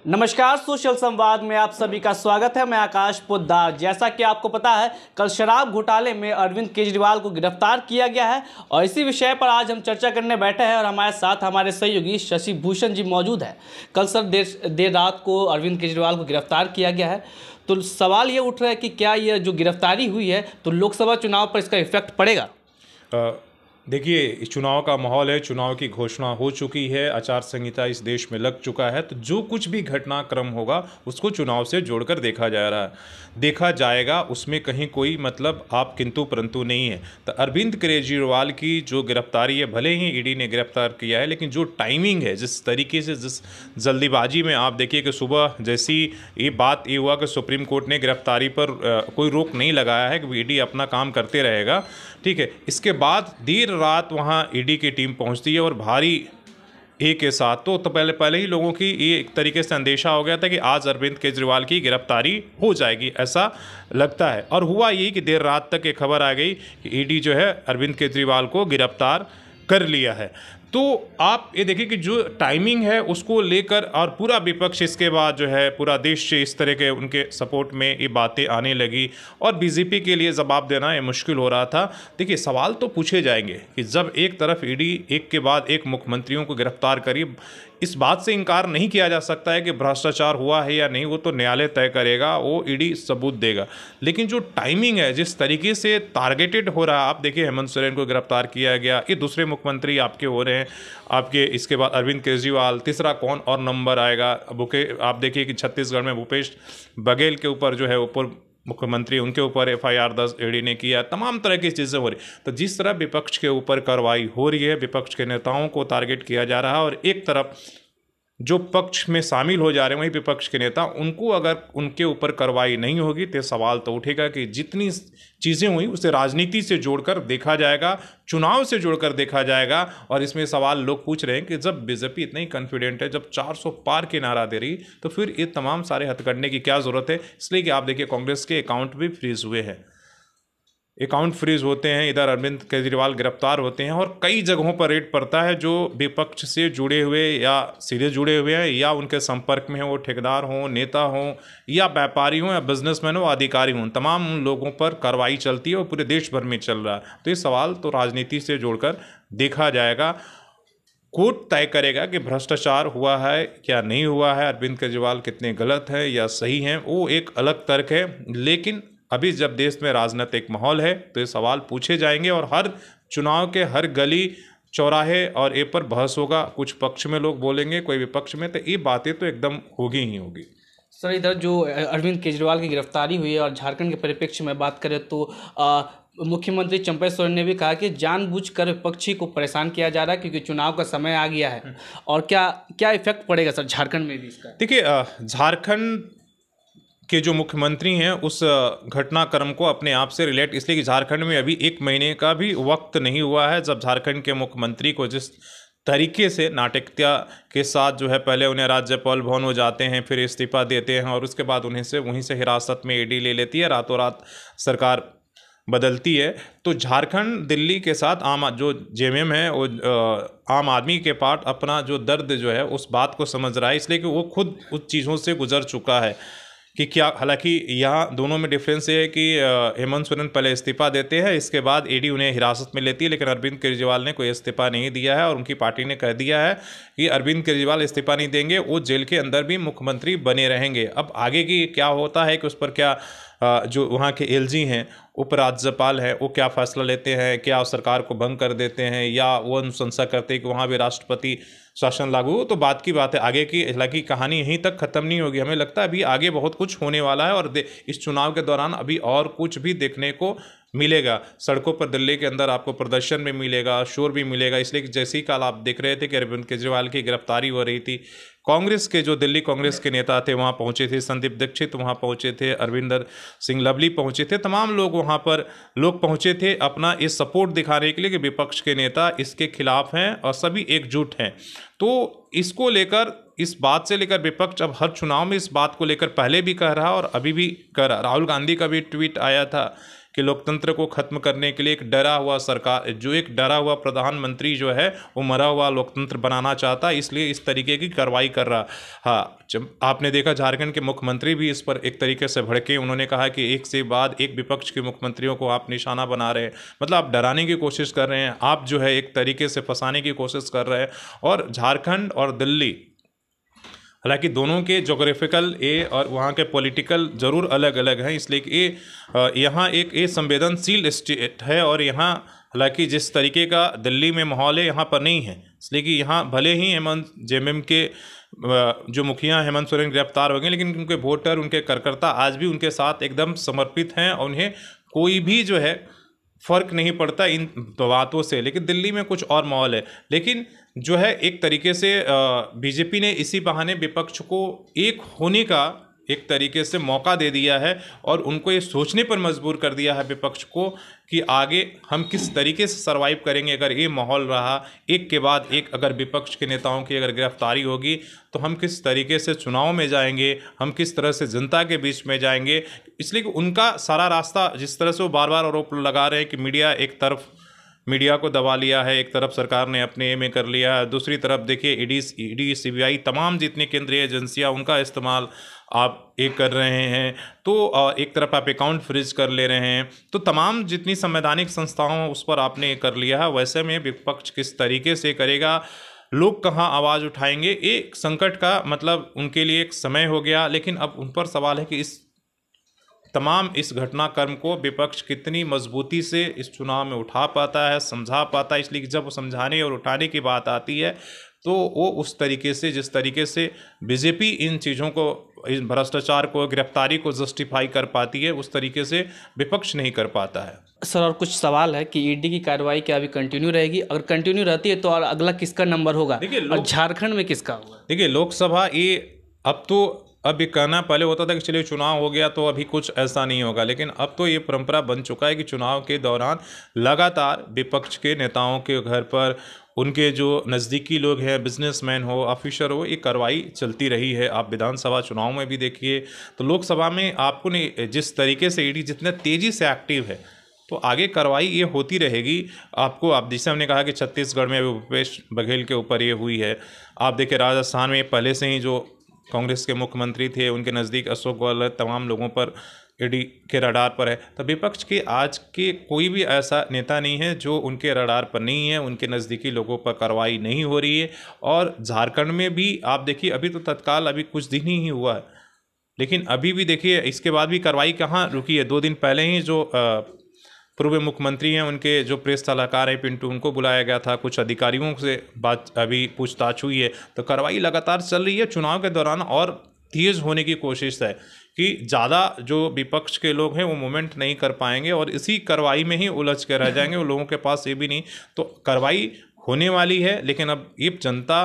नमस्कार, सोशल संवाद में आप सभी का स्वागत है। मैं आकाश पोद्दार। जैसा कि आपको पता है, कल शराब घोटाले में अरविंद केजरीवाल को गिरफ्तार किया गया है और इसी विषय पर आज हम चर्चा करने बैठे हैं और हमारे साथ हमारे सहयोगी शशि भूषण जी मौजूद हैं। कल सर देर रात को अरविंद केजरीवाल को गिरफ्तार किया गया है, तो सवाल ये उठ रहा है कि क्या ये जो गिरफ्तारी हुई है तो लोकसभा चुनाव पर इसका इफेक्ट पड़ेगा? देखिए, इस चुनाव का माहौल है, चुनाव की घोषणा हो चुकी है, आचार संहिता इस देश में लग चुका है, तो जो कुछ भी घटनाक्रम होगा उसको चुनाव से जोड़कर देखा जाएगा। उसमें कहीं कोई मतलब आप किंतु परंतु नहीं है। तो अरविंद केजरीवाल की जो गिरफ्तारी है, भले ही ईडी ने गिरफ्तार किया है, लेकिन जो टाइमिंग है, जिस तरीके से, जिस जल्दीबाजी में, आप देखिए कि सुबह जैसी ये हुआ कि सुप्रीम कोर्ट ने गिरफ्तारी पर कोई रोक नहीं लगाया है कि ईडी अपना काम करते रहेगा, ठीक है। इसके बाद देर रात वहाँ ईडी की टीम पहुँचती है और भारी के साथ तो पहले ही लोगों की ये एक तरीके से अंदेशा हो गया था कि आज अरविंद केजरीवाल की गिरफ्तारी हो जाएगी, ऐसा लगता है। और हुआ यही कि देर रात तक ये खबर आ गई कि ईडी जो है अरविंद केजरीवाल को गिरफ्तार कर लिया है। तो आप ये देखिए कि जो टाइमिंग है उसको लेकर, और पूरा विपक्ष इसके बाद जो है पूरा देश से इस तरह के उनके सपोर्ट में ये बातें आने लगी और बीजेपी के लिए जवाब देना ये मुश्किल हो रहा था। देखिए, सवाल तो पूछे जाएंगे कि जब एक तरफ ईडी एक के बाद एक मुख्यमंत्रियों को गिरफ्तार करी, इस बात से इनकार नहीं किया जा सकता है कि भ्रष्टाचार हुआ है या नहीं, वो तो न्यायालय तय करेगा, वो ईडी सबूत देगा। लेकिन जो टाइमिंग है, जिस तरीके से टारगेटेड हो रहा है, आप देखिए हेमंत सोरेन को गिरफ्तार किया गया, ये दूसरे मुख्यमंत्री आपके हो रहे हैं, आपके इसके बाद अरविंद केजरीवाल, तीसरा कौन और नंबर आएगा? आप देखिए कि छत्तीसगढ़ में भूपेश बघेल के ऊपर जो है ऊपर मुख्यमंत्री, उनके ऊपर FIR 10 ईडी ने किया, तमाम तरह की चीज़ें हो रही। तो जिस तरह विपक्ष के ऊपर कार्रवाई हो रही है, विपक्ष के नेताओं को टारगेट किया जा रहा है, और एक तरफ जो पक्ष में शामिल हो जा रहे हैं वही विपक्ष के नेता, उनको अगर उनके ऊपर कार्रवाई नहीं होगी तो सवाल तो उठेगा कि जितनी चीज़ें हुई उसे राजनीति से जोड़कर देखा जाएगा, चुनाव से जोड़कर देखा जाएगा। और इसमें सवाल लोग पूछ रहे हैं कि जब बीजेपी इतना ही कॉन्फिडेंट है, जब 400 पार के नारा दे रही, तो फिर ये तमाम सारे हथकंडे की क्या ज़रूरत है? इसलिए कि आप देखिए कांग्रेस के अकाउंट भी फ्रीज हुए हैं, अकाउंट फ्रीज होते हैं, इधर अरविंद केजरीवाल गिरफ्तार होते हैं, और कई जगहों पर रेड पड़ता है जो विपक्ष से जुड़े हुए या सीधे जुड़े हुए हैं या उनके संपर्क में हैं, वो ठेकेदार हों, नेता हों या व्यापारी हों या बिजनेसमैन हो, अधिकारी हों, तमाम उन लोगों पर कार्रवाई चलती है और पूरे देश भर में चल रहा है। तो ये सवाल तो राजनीति से जोड़कर देखा जाएगा। कोर्ट तय करेगा कि भ्रष्टाचार हुआ है क्या नहीं हुआ है, अरविंद केजरीवाल कितने गलत है या सही हैं, वो एक अलग तर्क है। लेकिन अभी जब देश में राजनीतिक माहौल है तो ये सवाल पूछे जाएंगे और हर चुनाव के हर गली चौराहे और ए पर बहस होगा। कुछ पक्ष में लोग बोलेंगे, कोई विपक्ष में, तो ये बातें तो एकदम होगी ही होगी। सर, इधर जो अरविंद केजरीवाल की गिरफ्तारी हुई है और झारखंड के परिप्रेक्ष्य में बात करें तो मुख्यमंत्री चंपई सोरेन ने भी कहा कि जानबूझकर विपक्षी को परेशान किया जा रहा है क्योंकि चुनाव का समय आ गया है। और क्या इफेक्ट पड़ेगा सर झारखंड में भी इसका? देखिए, झारखंड के जो मुख्यमंत्री हैं उस घटनाक्रम को अपने आप से रिलेट, इसलिए कि झारखंड में अभी 1 महीने का भी वक्त नहीं हुआ है जब झारखंड के मुख्यमंत्री को जिस तरीके से नाटकीयता के साथ जो है, पहले उन्हें राज्यपाल भवन हो जाते हैं, फिर इस्तीफा देते हैं और उसके बाद वहीं से हिरासत में ईडी ले लेती है, रातों रात सरकार बदलती है। तो झारखंड दिल्ली के साथ जो JMM है वो आम आदमी के पार्ट अपना जो दर्द जो है उस बात को समझ रहा है, इसलिए कि वो खुद उस चीज़ों से गुजर चुका है कि क्या। हालांकि यहाँ दोनों में डिफरेंस ये है कि हेमंत सोरेन पहले इस्तीफा देते हैं, इसके बाद ईडी उन्हें हिरासत में लेती है, लेकिन अरविंद केजरीवाल ने कोई इस्तीफा नहीं दिया है और उनकी पार्टी ने कह दिया है कि अरविंद केजरीवाल इस्तीफा नहीं देंगे, वो जेल के अंदर भी मुख्यमंत्री बने रहेंगे। अब आगे की क्या होता है कि उस पर क्या जो वहाँ के LG हैं, उपराज्यपाल हैं, वो क्या फैसला लेते हैं, क्या सरकार को भंग कर देते हैं या वो अनुशंसा करते हैं कि वहाँ भी राष्ट्रपति शासन लागू हो, तो बात की बात है आगे की। हालांकि कहानी यहीं तक ख़त्म नहीं होगी, हमें लगता है अभी आगे बहुत कुछ होने वाला है और इस चुनाव के दौरान अभी और कुछ भी देखने को मिलेगा। सड़कों पर दिल्ली के अंदर आपको प्रदर्शन भी मिलेगा, शोर भी मिलेगा, इसलिए कि जैसे ही कल आप देख रहे थे कि अरविंद केजरीवाल की गिरफ्तारी हो रही थी, कांग्रेस के जो दिल्ली कांग्रेस के नेता थे वहाँ पहुँचे थे, संदीप दीक्षित वहाँ पहुँचे थे, अरविंदर सिंह लवली पहुँचे थे, तमाम लोग वहाँ पर पहुँचे थे अपना ये सपोर्ट दिखाने के लिए कि विपक्ष के नेता इसके खिलाफ हैं और सभी एकजुट हैं। तो इसको लेकर, इस बात से लेकर विपक्ष अब हर चुनाव में इस बात को लेकर पहले भी कह रहा और अभी भी कह रहा। राहुल गांधी का भी ट्वीट आया था कि लोकतंत्र को खत्म करने के लिए एक डरा हुआ सरकार, जो एक डरा हुआ प्रधानमंत्री जो है वो मरा हुआ लोकतंत्र बनाना चाहता है, इसलिए इस तरीके की कार्रवाई कर रहा। हाँ, जब आपने देखा झारखंड के मुख्यमंत्री भी इस पर एक तरीके से भड़के, उन्होंने कहा कि एक से बाद एक विपक्ष के मुख्यमंत्रियों को आप निशाना बना रहे हैं, मतलब आप डराने की कोशिश कर रहे हैं, आप जो है एक तरीके से फंसाने की कोशिश कर रहे हैं। और झारखंड और दिल्ली, हालांकि दोनों के जोग्राफिकल और वहाँ के पॉलिटिकल ज़रूर अलग अलग हैं, इसलिए कि यहाँ एक संवेदनशील स्टेट है, और यहाँ हालांकि जिस तरीके का दिल्ली में माहौल है यहाँ पर नहीं है, इसलिए कि यहाँ भले ही हेमंत जेएमएम के जो मुखिया हेमंत सोरेन गिरफ्तार हो गए, लेकिन उनके वोटर, उनके कार्यकर्ता आज भी उनके साथ एकदम समर्पित हैं, और उन्हें कोई भी जो है फ़र्क नहीं पड़ता इन बातों से। लेकिन दिल्ली में कुछ और माहौल है, लेकिन जो है एक तरीके से बीजेपी ने इसी बहाने विपक्ष को एक होने का एक तरीके से मौका दे दिया है, और उनको ये सोचने पर मजबूर कर दिया है विपक्ष को कि आगे हम किस तरीके से सर्वाइव करेंगे अगर ये माहौल रहा, एक के बाद एक अगर विपक्ष के नेताओं की अगर गिरफ्तारी होगी तो हम किस तरीके से चुनाव में जाएंगे, हम किस तरह से जनता के बीच में जाएंगे। इसलिए कि उनका सारा रास्ता, जिस तरह से वो बार बार आरोप लगा रहे हैं कि मीडिया एक तरफ मीडिया को दबा लिया है, एक तरफ सरकार ने अपने में कर लिया है, दूसरी तरफ देखिए ईडी सीबीआई तमाम जितनी केंद्रीय एजेंसियां उनका इस्तेमाल आप एक कर रहे हैं, तो एक तरफ आप अकाउंट फ्रीज कर ले रहे हैं, तो तमाम जितनी संवैधानिक संस्थाओं उस पर आपने कर लिया है। वैसे में विपक्ष किस तरीके से करेगा, लोग कहाँ आवाज़ उठाएंगे, एक संकट का मतलब उनके लिए एक समय हो गया। लेकिन अब उन पर सवाल है कि इस घटनाक्रम को विपक्ष कितनी मजबूती से इस चुनाव में उठा पाता है, समझा पाता है। इसलिए जब वो समझाने और उठाने की बात आती है तो वो उस तरीके से, जिस तरीके से बीजेपी इन चीज़ों को, इस भ्रष्टाचार को, गिरफ्तारी को जस्टिफाई कर पाती है, उस तरीके से विपक्ष नहीं कर पाता है। सर, और कुछ सवाल है कि ईडी की कार्रवाई क्या अभी कंटिन्यू रहेगी? अगर कंटिन्यू रहती है तो और अगला किसका नंबर होगा, और झारखंड में किसका होगा? देखिए, लोकसभा ये अब ये कहना पहले होता था कि चलिए चुनाव हो गया तो अभी कुछ ऐसा नहीं होगा, लेकिन अब तो ये परंपरा बन चुका है कि चुनाव के दौरान लगातार विपक्ष के नेताओं के घर पर, उनके जो नज़दीकी लोग हैं, बिजनेसमैन हो, ऑफिसर हो, ये कार्रवाई चलती रही है। आप विधानसभा चुनाव में भी देखिए, तो लोकसभा में आपको नहीं, जिस तरीके से ईडी जितने तेज़ी से एक्टिव है, तो आगे कार्रवाई ये होती रहेगी। आप जैसे हमने कहा कि छत्तीसगढ़ में भूपेश बघेल के ऊपर ये हुई है, आप देखिए राजस्थान में पहले से ही जो कांग्रेस के मुख्यमंत्री थे, उनके नज़दीक अशोक गहलोत, तमाम लोगों पर ईडी के रडार पर है। तो विपक्ष के आज के कोई भी ऐसा नेता नहीं है जो उनके रडार पर नहीं है, उनके नज़दीकी लोगों पर कार्रवाई नहीं हो रही है। और झारखंड में भी आप देखिए, अभी तो तत्काल अभी कुछ दिन ही हुआ है, लेकिन अभी भी देखिए इसके बाद भी कार्रवाई कहाँ रुकी है। 2 दिन पहले ही जो पूर्व मुख्यमंत्री हैं, उनके जो प्रेस सलाहकार हैं पिंटू, उनको बुलाया गया था, कुछ अधिकारियों से बात अभी पूछताछ हुई है, तो कार्रवाई लगातार चल रही है। चुनाव के दौरान और तेज़ होने की कोशिश है कि ज़्यादा जो विपक्ष के लोग हैं वो मूवमेंट नहीं कर पाएंगे और इसी कार्रवाई में ही उलझ के रह जाएंगे। वो लोगों के पास ये भी नहीं, तो कार्रवाई होने वाली है, लेकिन अब ये जनता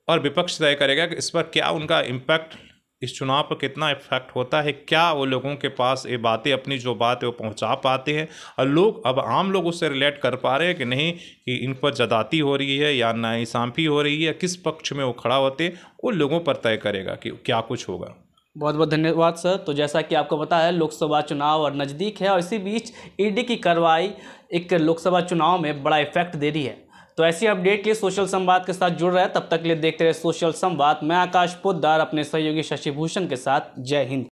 और विपक्ष तय करेगा कि इस पर क्या उनका इम्पैक्ट, इस चुनाव पर कितना इफेक्ट होता है, क्या वो लोगों के पास ये बातें, अपनी जो बात है वो पहुंचा पाते हैं, और लोग, अब आम लोग उससे रिलेट कर पा रहे हैं कि नहीं, कि इन पर ज़्यादती हो रही है या नाइंसाफ़ी हो रही है, किस पक्ष में वो खड़ा होते हैं, वो लोगों पर तय करेगा कि क्या कुछ होगा। बहुत बहुत धन्यवाद सर। तो जैसा कि आपको पता है, लोकसभा चुनाव और नज़दीक है, और इसी बीच ईडी की कार्रवाई एक लोकसभा चुनाव में बड़ा इफेक्ट दे रही है। तो ऐसी अपडेट के लिए सोशल संवाद के साथ जुड़ रहे हैं। तब तक के लिए देखते रहे सोशल संवाद। मैं आकाश पोद्दार अपने सहयोगी शशि भूषण के साथ। जय हिंद।